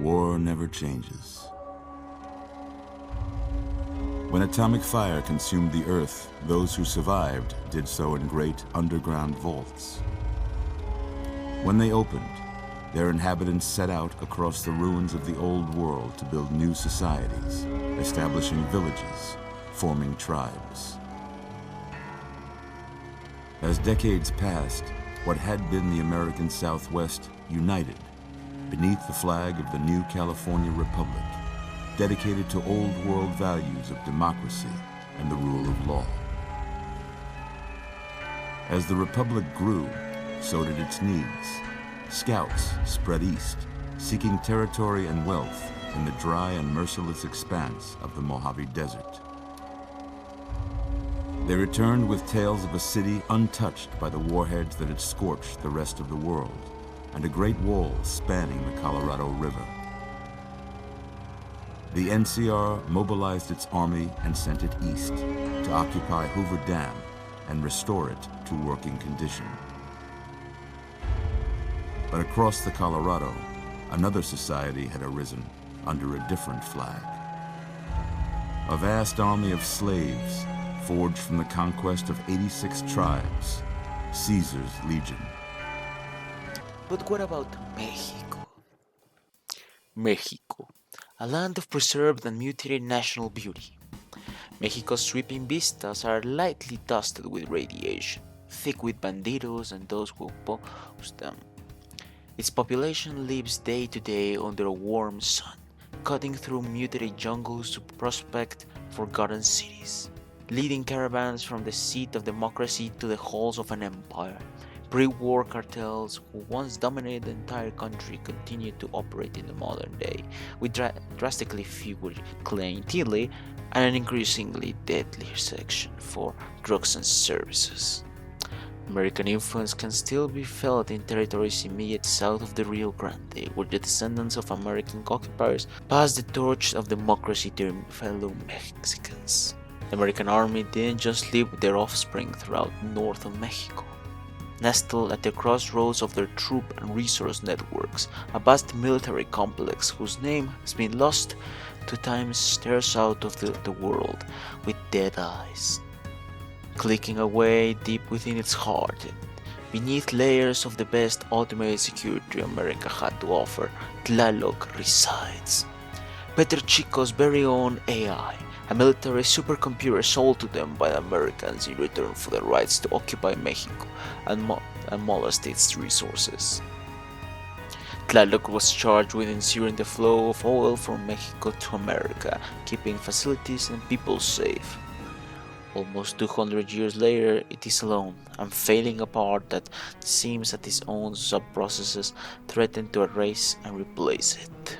War never changes. When atomic fire consumed the Earth, those who survived did so in great underground vaults. When they opened, their inhabitants set out across the ruins of the old world to build new societies, establishing villages, forming tribes. As decades passed, what had been the American Southwest united beneath the flag of the new California Republic, dedicated to old world values of democracy and the rule of law. As the Republic grew, so did its needs. Scouts spread east, seeking territory and wealth in the dry and merciless expanse of the Mojave Desert. They returned with tales of a city untouched by the warheads that had scorched the rest of the world, and a great wall spanning the Colorado River. The NCR mobilized its army and sent it east to occupy Hoover Dam and restore it to working condition. But across the Colorado, another society had arisen under a different flag. A vast army of slaves forged from the conquest of 86 tribes, Caesar's Legion. But what about Mexico? Mexico, a land of preserved and mutated national beauty. Mexico's sweeping vistas are lightly dusted with radiation, thick with bandidos and those who oppose them. Its population lives day to day under a warm sun, cutting through mutated jungles to prospect forgotten cities, leading caravans from the seat of democracy to the halls of an empire. Pre-war cartels who once dominated the entire country continue to operate in the modern day, with drastically fewer clientele and an increasingly deadlier section for drugs and services. American influence can still be felt in territories immediate south of the Rio Grande, where the descendants of American occupiers passed the torch of democracy to their fellow Mexicans. The American army didn't just live with their offspring throughout north of Mexico. Nestled at the crossroads of their troop and resource networks, a vast military complex whose name has been lost to time stares out of the world with dead eyes, clicking away deep within its heart. Beneath layers of the best automated security America had to offer, Tlaloc resides. Peter Chico's very own AI, a military supercomputer sold to them by the Americans in return for the rights to occupy Mexico and molest its resources. Tlaloc was charged with ensuring the flow of oil from Mexico to America, keeping facilities and people safe. Almost 200 years later, it is alone and failing apart that seems that its own sub-processes threaten to erase and replace it.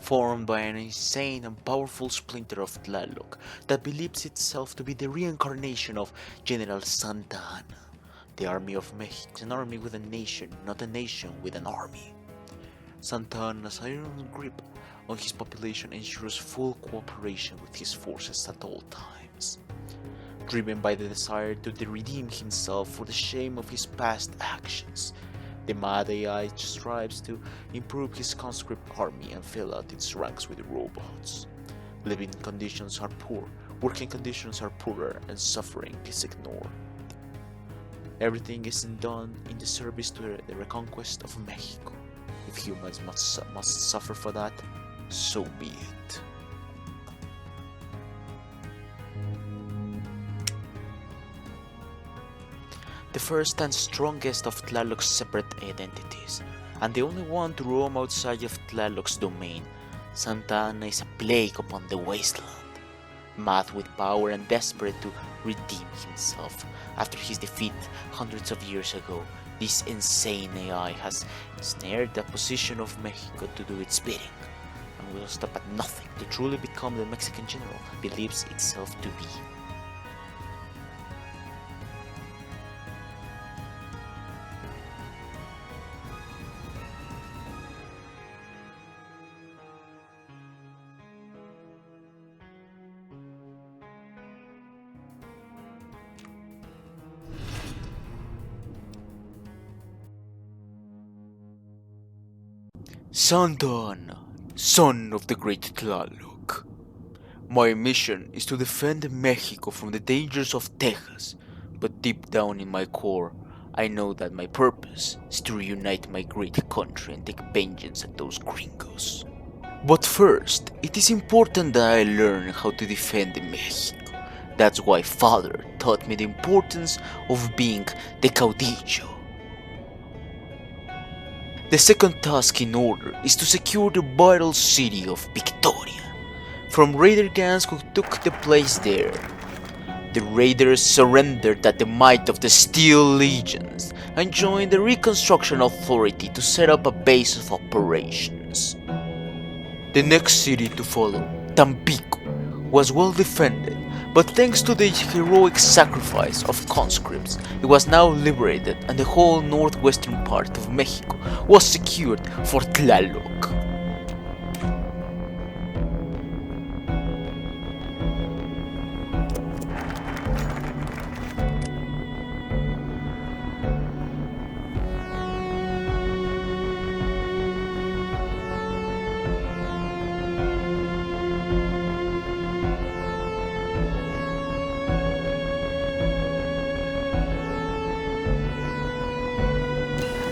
Formed by an insane and powerful splinter of Tlaloc that believes itself to be the reincarnation of General Santa Anna. The army of Mexico is an army with a nation, not a nation with an army. Santa Anna's iron grip on his population ensures full cooperation with his forces at all times. Driven by the desire to redeem himself for the shame of his past actions, the mad AI strives to improve his conscript army and fill out its ranks with robots. Living conditions are poor, working conditions are poorer, and suffering is ignored. Everything is done in the service to the reconquest of Mexico. If humans must suffer for that, so be it. The first and strongest of Tlaloc's separate identities, and the only one to roam outside of Tlaloc's domain, Santa Anna is a plague upon the wasteland. Mad with power and desperate to redeem himself after his defeat hundreds of years ago, this insane AI has ensnared the position of Mexico to do its bidding, and will stop at nothing to truly become the Mexican general believes itself to be. Santana, son of the great Tlaloc. My mission is to defend Mexico from the dangers of Texas, but deep down in my core, I know that my purpose is to reunite my great country and take vengeance at those gringos. But first, it is important that I learn how to defend Mexico. That's why father taught me the importance of being the caudillo. The second task in order is to secure the vital city of Victoria from raider gangs who took the place there. The raiders surrendered at the might of the Steel Legions and joined the Reconstruction Authority to set up a base of operations. The next city to follow, Tampico, was well defended, but thanks to the heroic sacrifice of conscripts, it was now liberated and the whole northwestern part of Mexico was secured for Tlaloc.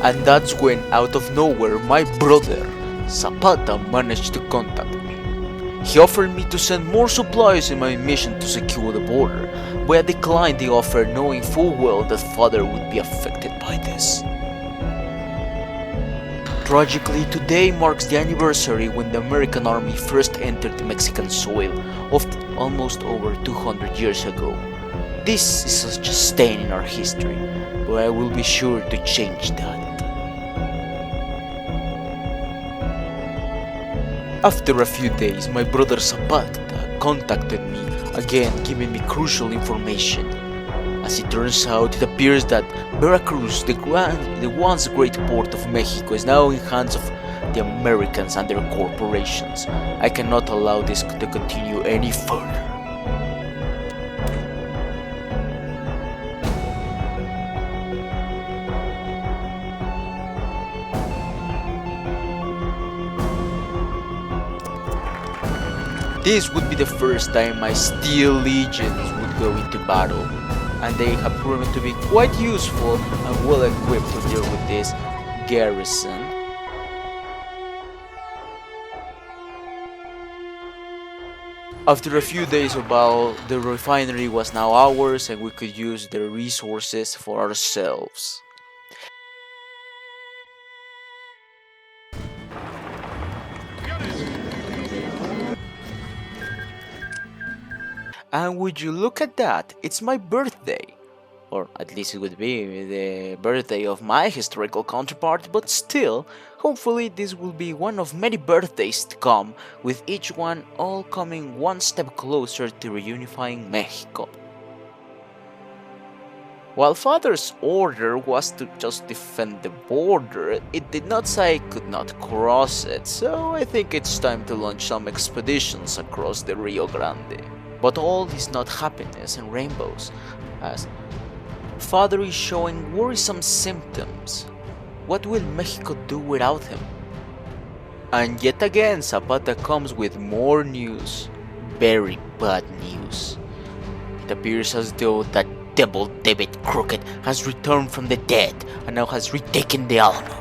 And that's when, out of nowhere, my brother, Zapata, managed to contact me. He offered me to send more supplies in my mission to secure the border, but I declined the offer knowing full well that father would be affected by this. Tragically, today marks the anniversary when the American army first entered the Mexican soil of almost over 200 years ago. This is such a stain in our history, but I will be sure to change that. After a few days, my brother Zapata contacted me again, giving me crucial information. As it turns out, it appears that Veracruz, the once great port of Mexico, is now in hands of the Americans and their corporations. I cannot allow this to continue any further. This would be the first time my Steel Legions would go into battle, and they have proven to be quite useful and well equipped to deal with this garrison. After a few days of battle, the refinery was now ours and we could use the resources for ourselves. And would you look at that, it's my birthday. Or at least it would be the birthday of my historical counterpart, but still, hopefully this will be one of many birthdays to come, with each one all coming one step closer to reunifying Mexico. While father's order was to just defend the border, it did not say I could not cross it, so I think it's time to launch some expeditions across the Rio Grande. But all is not happiness and rainbows, as father is showing worrisome symptoms. What will Mexico do without him? And yet again Zapata comes with more news. Very bad news. It appears as though that devil David Crooked has returned from the dead and now has retaken the Alamo.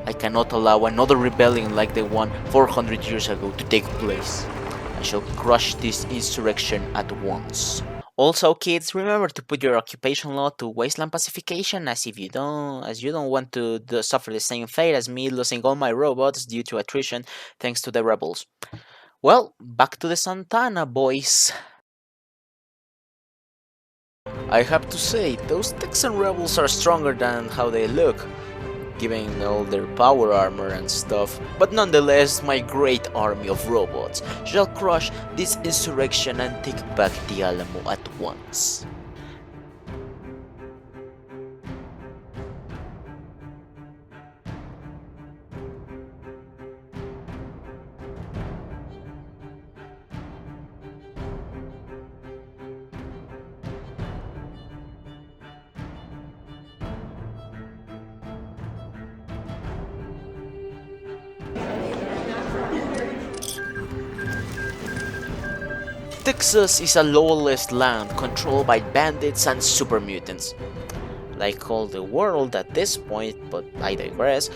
I cannot allow another rebellion like the one 400 years ago to take place. I shall crush this insurrection at once. Also, kids, remember to put your occupation law to wasteland pacification, as you don't want to suffer the same fate as me losing all my robots due to attrition thanks to the rebels. Well, back to the Santana, boys. I have to say, those Texan rebels are stronger than how they look, given all their power armor and stuff, but nonetheless my great army of robots shall crush this insurrection and take back the Alamo at once. Texas is a lawless land controlled by bandits and super mutants. Like all the world at this point, but I digress.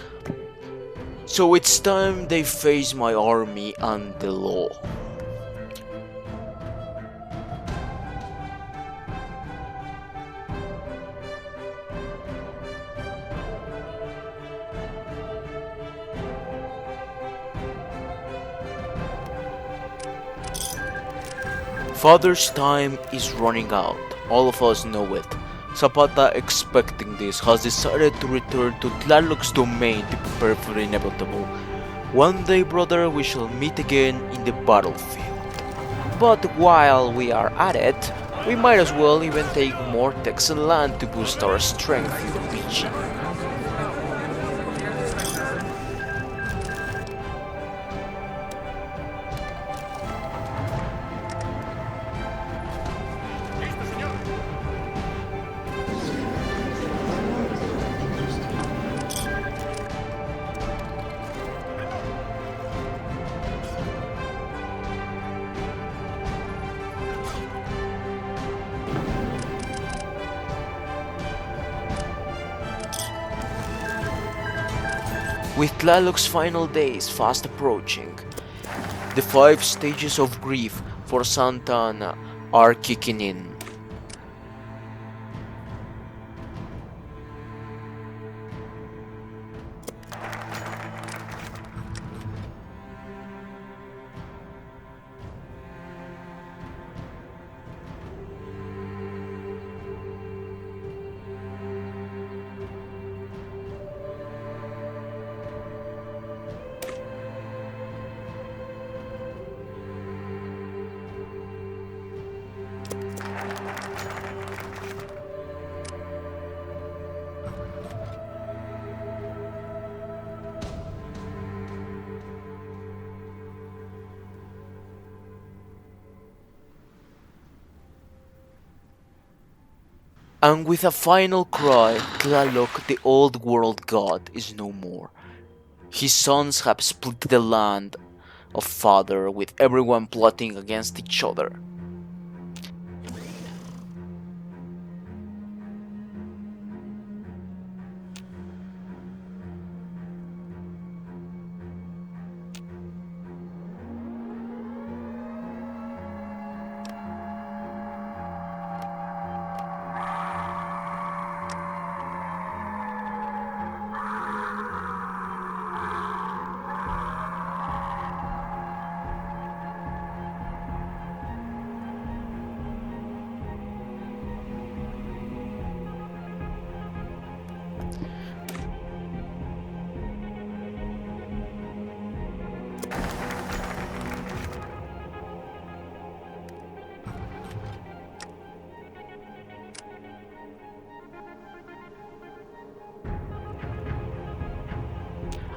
So it's time they face my army and the law. Father's time is running out, all of us know it. Zapata, expecting this, has decided to return to Tlaloc's domain to prepare for the inevitable. One day, brother, we shall meet again in the battlefield. But while we are at it, we might as well even take more Texan land to boost our strength in the region. With Tlaloc's final days fast approaching, the 5 stages of grief for Santa Anna are kicking in. And with a final cry, Tlaloc, the old world god, is no more. His sons have split the land of father, with everyone plotting against each other.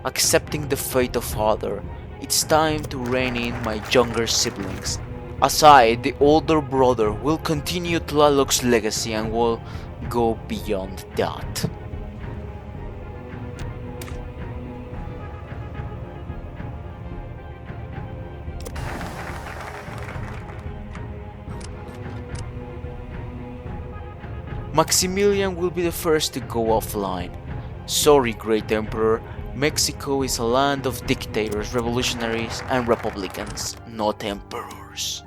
Accepting the fate of father, it's time to rein in my younger siblings. Aside, the older brother will continue Tlaloc's legacy and will go beyond that. Maximilian will be the first to go offline. Sorry, Great Emperor, Mexico is a land of dictators, revolutionaries, and republicans, not emperors.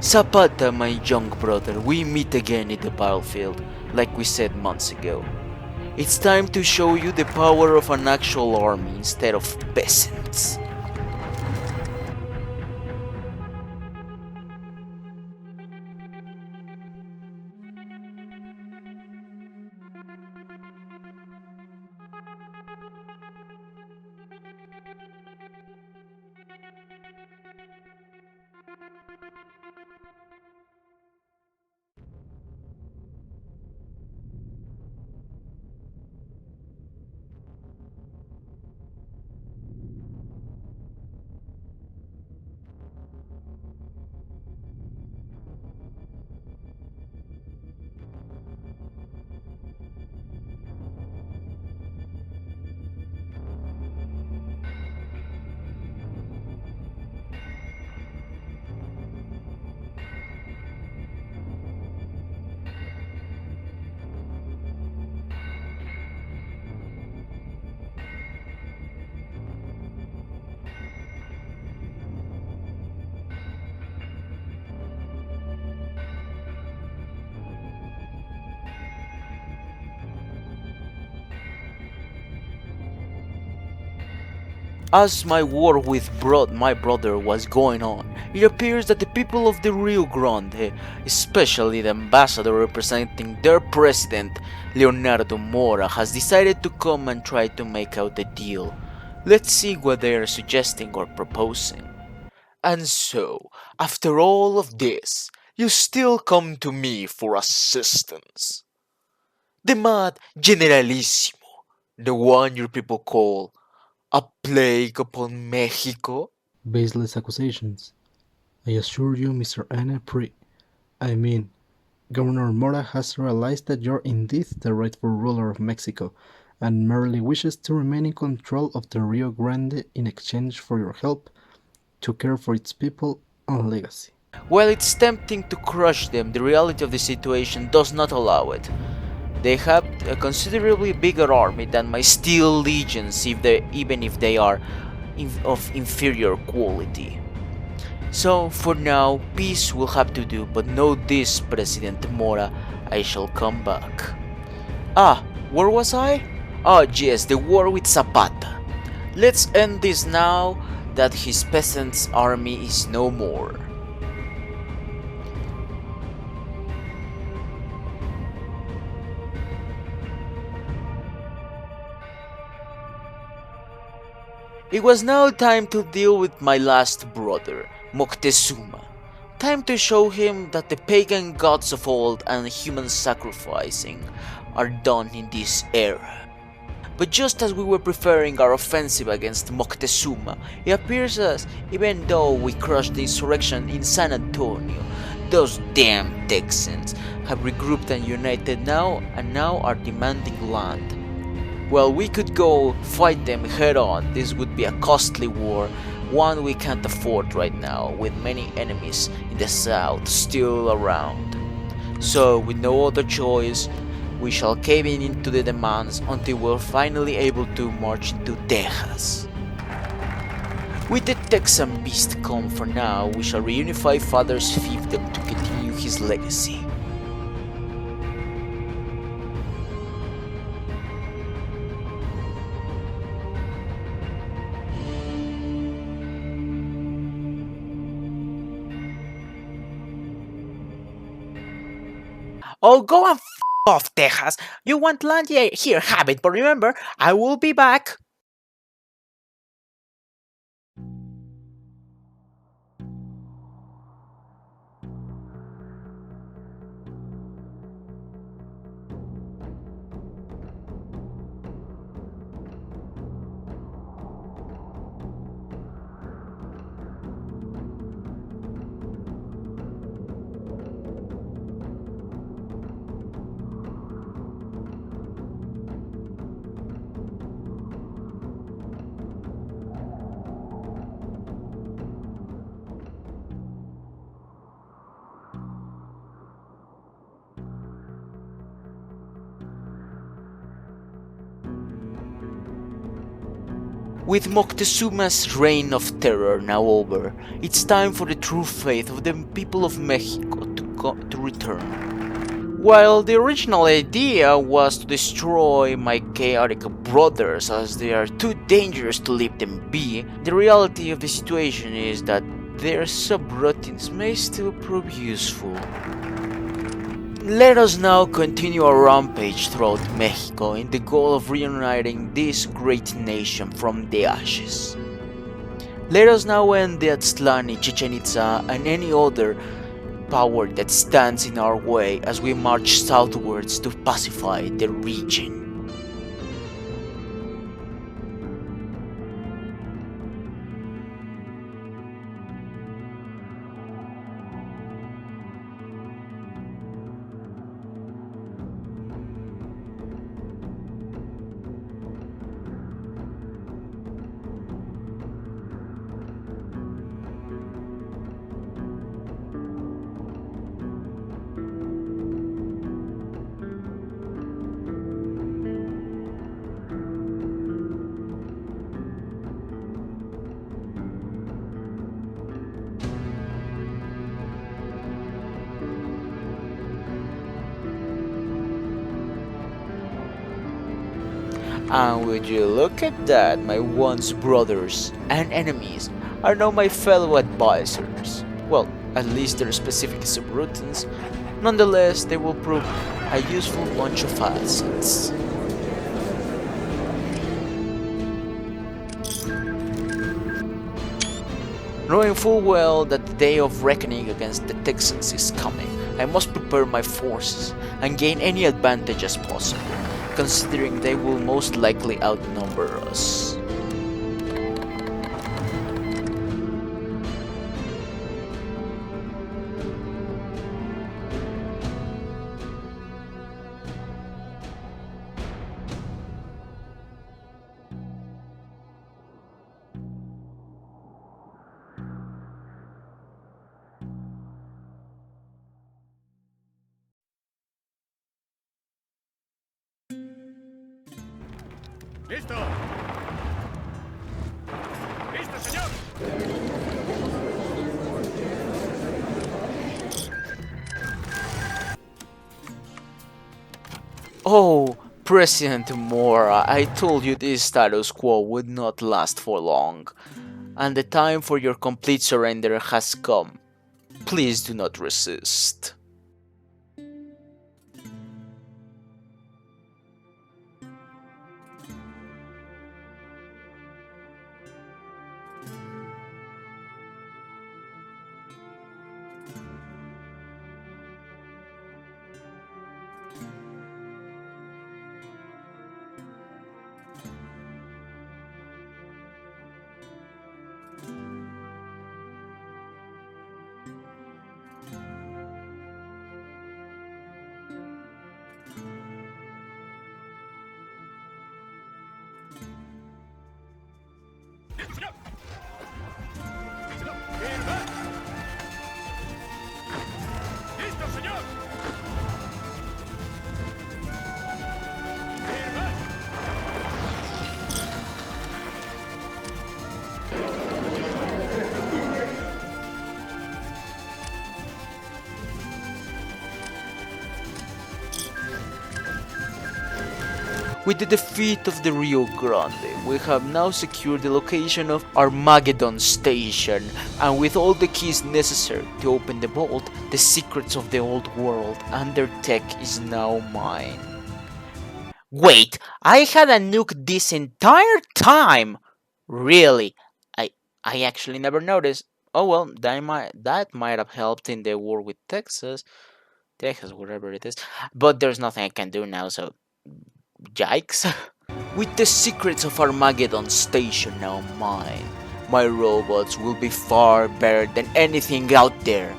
Zapata, my young brother, we meet again in the battlefield, like we said months ago. It's time to show you the power of an actual army instead of peasants. As my war with my brother was going on, it appears that the people of the Rio Grande, especially the ambassador representing their president, Leonardo Mora, has decided to come and try to make out a deal. Let's see what they are suggesting or proposing. And so, after all of this, you still come to me for assistance. The mad Generalissimo, the one your people call a plague upon Mexico? Baseless accusations. I assure you, Mr. I mean, Governor Mora has realized that you're indeed the rightful ruler of Mexico and merely wishes to remain in control of the Rio Grande in exchange for your help to care for its people and legacy. While it's tempting to crush them, the reality of the situation does not allow it. They have a considerably bigger army than my steel legions, even if they are of inferior quality. So, for now, peace will have to do, but know this, President Mora, I shall come back. Ah, where was I? Oh yes, the war with Zapata. Let's end this now that his peasants' army is no more. It was now time to deal with my last brother, Moctezuma. Time to show him that the pagan gods of old and human sacrificing are done in this era. But just as we were preparing our offensive against Moctezuma, it appears as, even though we crushed the insurrection in San Antonio, those damn Texans have regrouped and united now and now are demanding land. Well, we could go fight them head on. This would be a costly war, one we can't afford right now, with many enemies in the south still around. So, with no other choice, we shall cave in into the demands until we're finally able to march into Texas. With the Texan beast calm for now, we shall reunify Father's fiefdom to continue his legacy. Oh, go and off, Texas. You want land? Yeah, here, have it. But remember, I will be back. With Moctezuma's reign of terror now over, it's time for the true faith of the people of Mexico to return. While the original idea was to destroy my chaotic brothers as they are too dangerous to leave them be, the reality of the situation is that their subroutines may still prove useful. Let us now continue our rampage throughout Mexico in the goal of reuniting this great nation from the ashes. Let us now end the Aztlani, Chichen Itza, and any other power that stands in our way as we march southwards to pacify the region. And would you look at that, my once brothers and enemies are now my fellow advisors. Well, at least their specific subroutines. Nonetheless, they will prove a useful bunch of assets. Knowing full well that the day of reckoning against the Texans is coming, I must prepare my forces and gain any advantage as possible, considering they will most likely outnumber us. ¡Listo! ¡Listo, señor! Oh, President Mora, I told you this status quo would not last for long, and the time for your complete surrender has come. Please do not resist. ¡Listo, señor! With the defeat of the Rio Grande, we have now secured the location of Armageddon Station, and with all the keys necessary to open the vault, the secrets of the old world and their tech is now mine. Wait, I had a nuke this entire time? Really? I actually never noticed. Oh well, that might have helped in the war with Texas, whatever it is. But there's nothing I can do now, so yikes. With the secrets of Armageddon Station now mine, my robots will be far better than anything out there.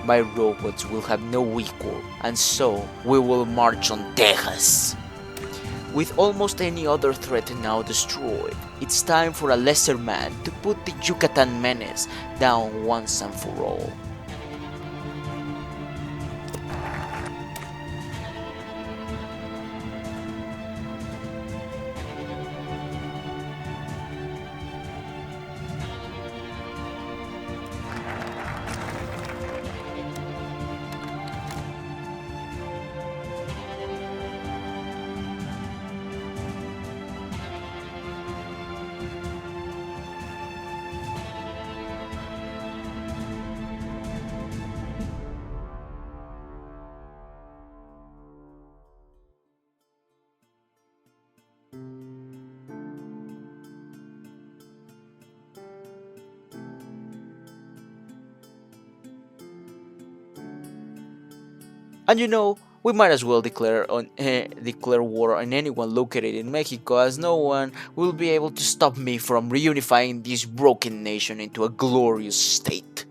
My robots will have no equal, and so we will march on Texas. With almost any other threat now destroyed, it's time for a lesser man to put the Yucatan menace down once and for all. And we might as well declare war on anyone located in Mexico, as no one will be able to stop me from reunifying this broken nation into a glorious state.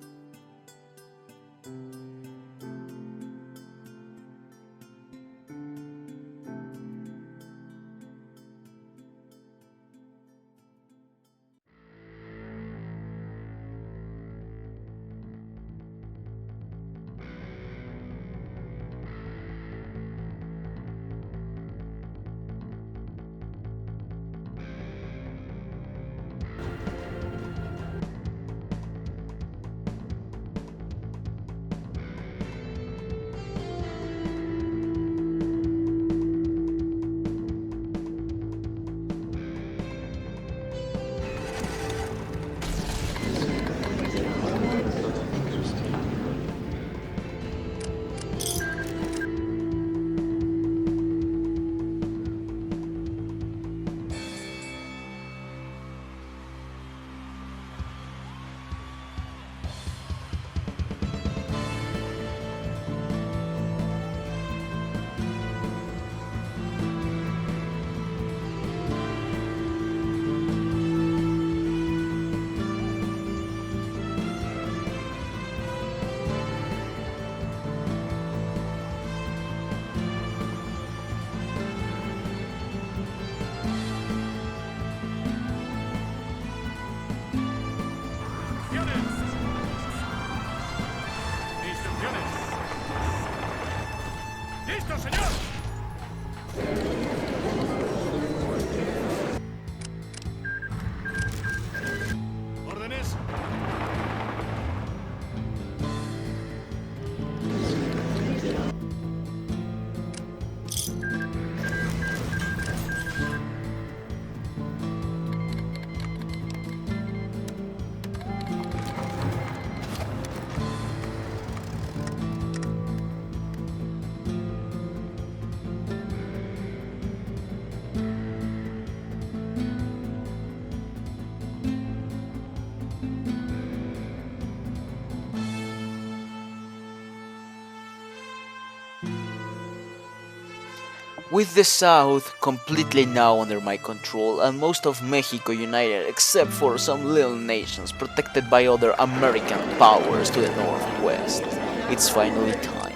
With the South completely now under my control and most of Mexico united except for some little nations protected by other American powers to the northwest, it's finally time.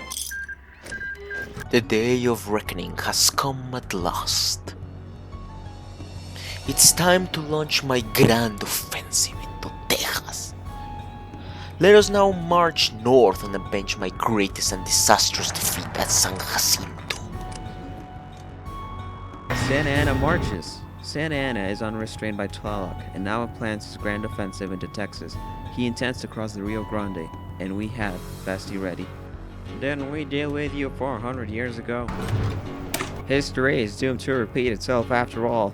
The day of reckoning has come at last. It's time to launch my grand offensive into Texas. Let us now march north and avenge my greatest and disastrous defeat at San Jacinto. Santa Anna marches. Santa Anna is unrestrained by Tlaloc and now plans his grand offensive into Texas. He intends to cross the Rio Grande, and we have Basti ready. Didn't we deal with you 400 years ago? History is doomed to repeat itself after all.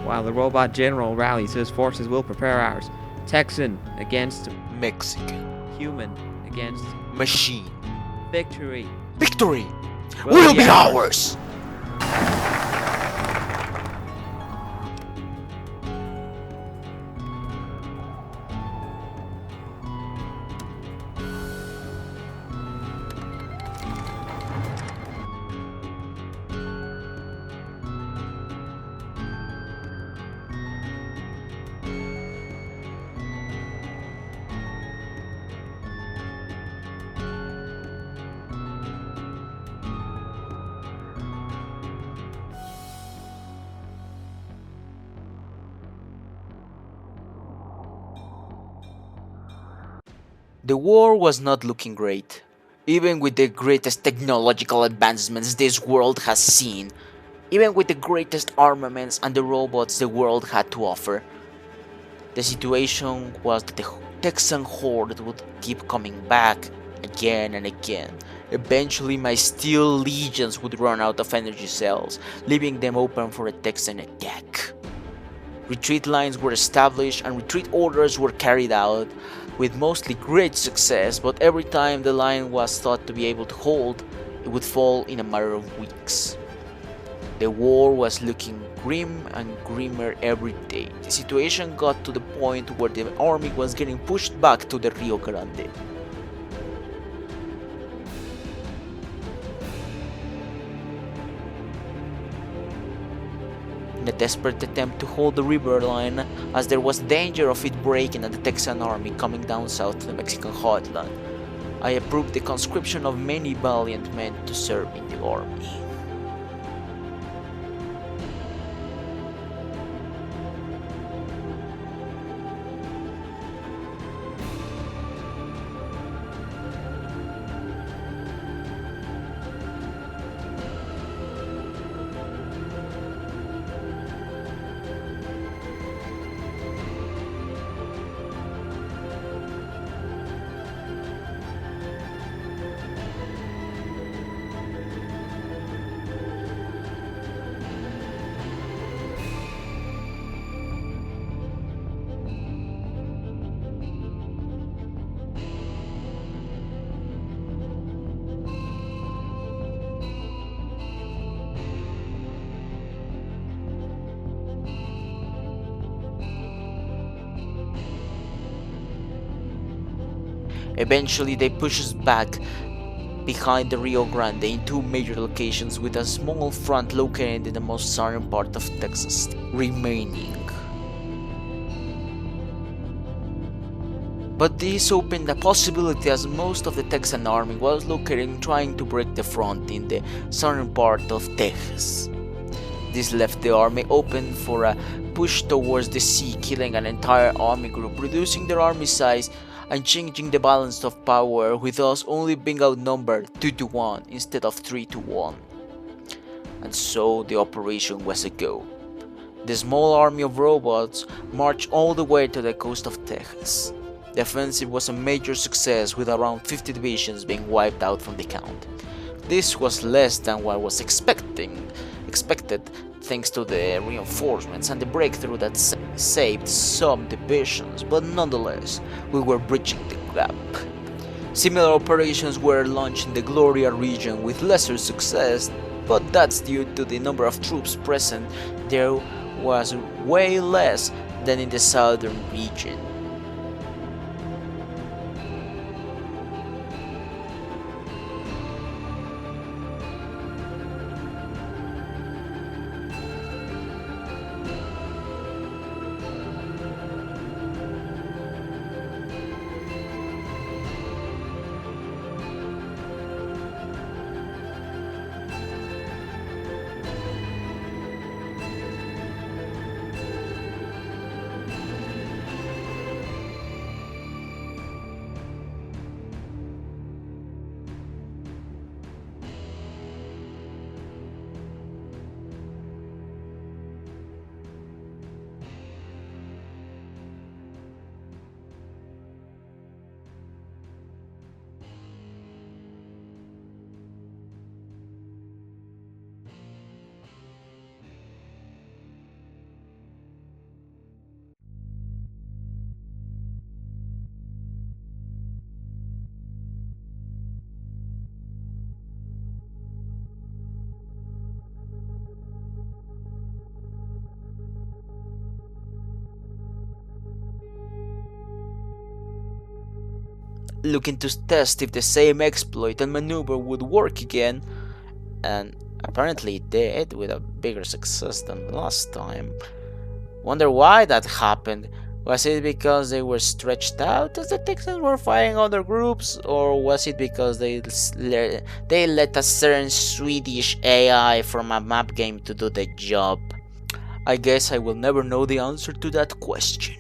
While the robot general rallies his forces, we'll prepare ours. Texan against Mexican. human against Machine. victory. Victory will be ours! The war was not looking great. Even with the greatest technological advancements this world has seen, even with the greatest armaments and the robots the world had to offer, the situation was that the Texan horde would keep coming back again and again. Eventually my steel legions would run out of energy cells, leaving them open for a Texan attack. Retreat lines were established and retreat orders were carried out, with mostly great success, but every time the line was thought to be able to hold, it would fall in a matter of weeks. The war was looking grim and grimmer every day. The situation got to the point where the army was getting pushed back to the Rio Grande. In a desperate attempt to hold the river line, as there was danger of it breaking and the Texan army coming down south to the Mexican heartland, I approved the conscription of many valiant men to serve in the army. Eventually they pushed us back behind the Rio Grande in two major locations, with a small front located in the most southern part of Texas remaining. But this opened a possibility, as most of the Texan army was located trying to break the front in the southern part of Texas. This left the army open for a push towards the sea, killing an entire army group, reducing their army size and changing the balance of power, with us only being outnumbered 2-1 instead of 3-1. And so the operation was a go. The small army of robots marched all the way to the coast of Texas. The offensive was a major success, with around 50 divisions being wiped out from the count. This was less than what was expected thanks to the reinforcements and the breakthrough that saved some divisions, but nonetheless, we were breaching the gap. Similar operations were launched in the Gloria region with lesser success, but that's due to the number of troops present. There was way less than in the southern region. looking to test if the same exploit and maneuver would work again, and apparently it did with a bigger success than last time. Wonder why that happened. Was it because they were stretched out as the Texans were fighting other groups, or was it because they let a certain Swedish AI from a map game to do the job? I guess I will never know the answer to that question.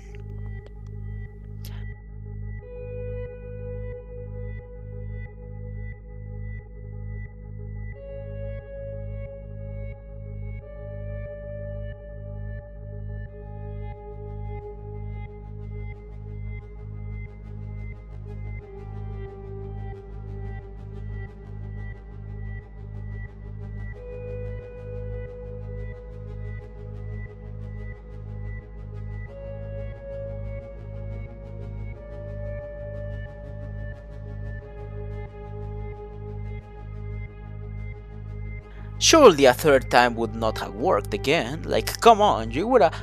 Surely a third time would not have worked again. Like, come on, you would have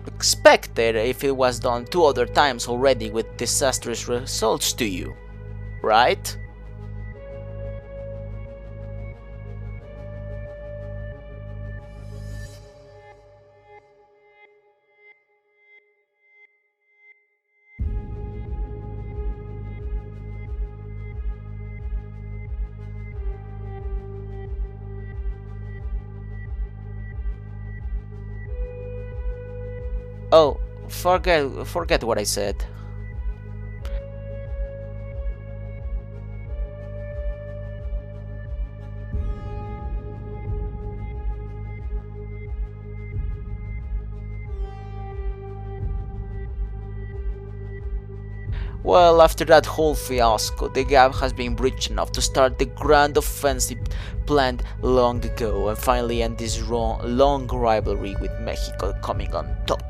expected if it was done 2 other times already with disastrous results to you, right? Oh, forget what I said. Well, after that whole fiasco, the gap has been breached enough to start the grand offensive planned long ago and finally end this long rivalry with Mexico coming on top.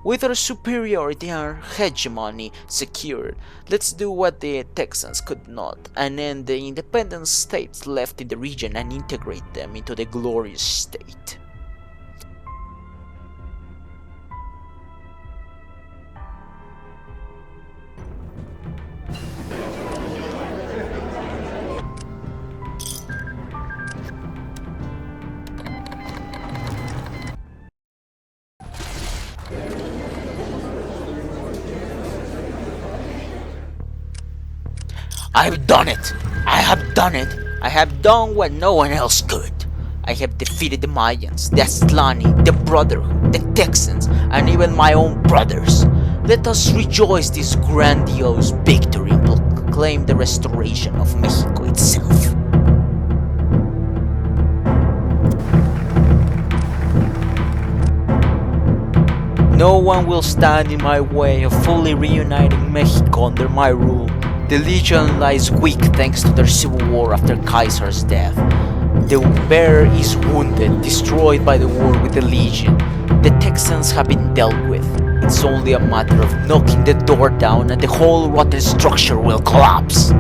With our superiority and our hegemony secured, let's do what the Texans could not, and end the independent states left in the region and integrate them into the glorious state. I've done it! I have done it! I have done what no one else could! I have defeated the Mayans, the Aztlani, the Brotherhood, the Texans, and even my own brothers. Let us rejoice this grandiose victory and proclaim the restoration of Mexico itself. No one will stand in my way of fully reuniting Mexico under my rule. The Legion lies weak thanks to their civil war after Kaiser's death. The bear is wounded, destroyed by the war with the Legion. The Texans have been dealt with. It's only a matter of knocking the door down and the whole rotten structure will collapse.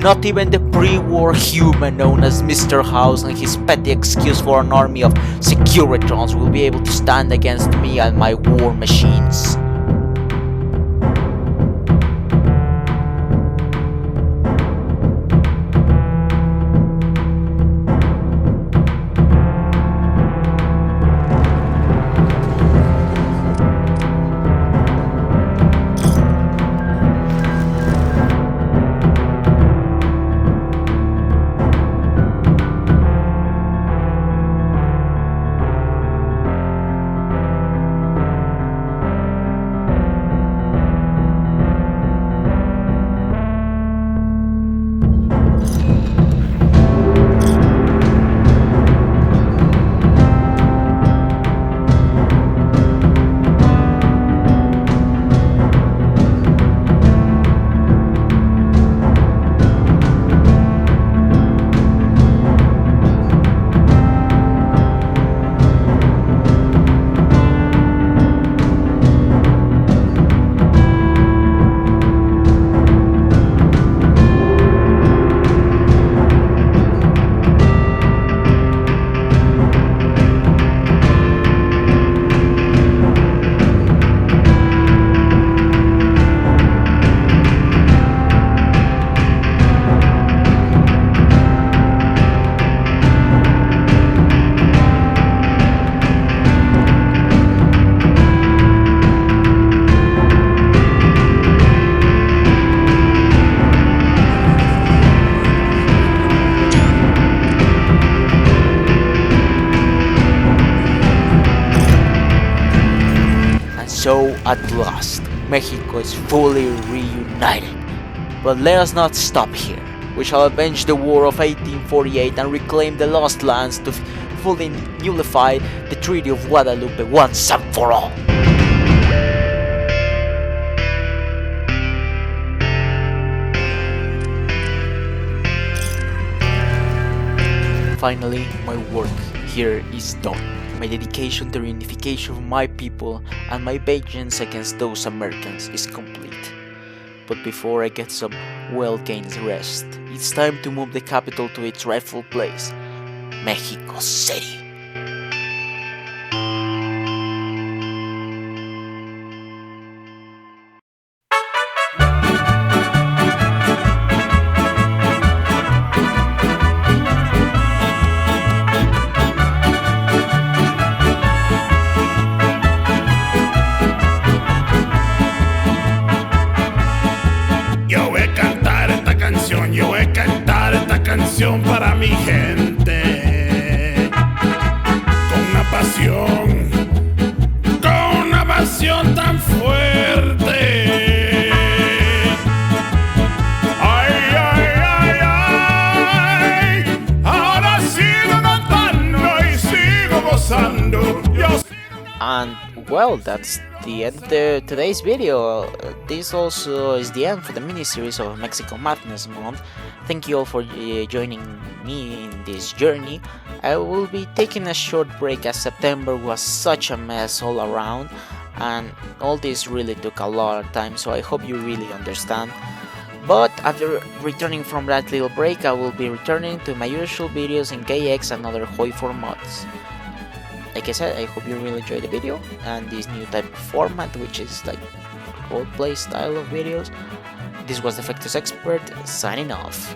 Not even the pre-war human known as Mr. House and his petty excuse for an army of Securitrons will be able to stand against me and my war machines. So at last, Mexico is fully reunited. But let us not stop here. We shall avenge the war of 1848 and reclaim the lost lands to fully nullify the Treaty of Guadalupe once and for all. Finally, my work here is done. My dedication to the reunification of my people and my vengeance against those Americans is complete. But before I get some well-gained rest, it's time to move the capital to its rightful place, Mexico City. Para mi gente, con una pasión tan fuerte. Ay, ay, ay, ay, ahora sigo cantando y sigo gozando. And well, that's the end of today's video. This also is the end for the mini-series of Mexico Madness Month. Thank you all for joining me in this journey. I will be taking a short break as September was such a mess all around and all this really took a lot of time, so I hope you really understand. But after returning from that little break, I will be returning to my usual videos in KX and other Hoi4 mods. Like I said, I hope you really enjoyed the video and this new type of format, which is like roleplay style of videos. This was the Factors Expert, signing off.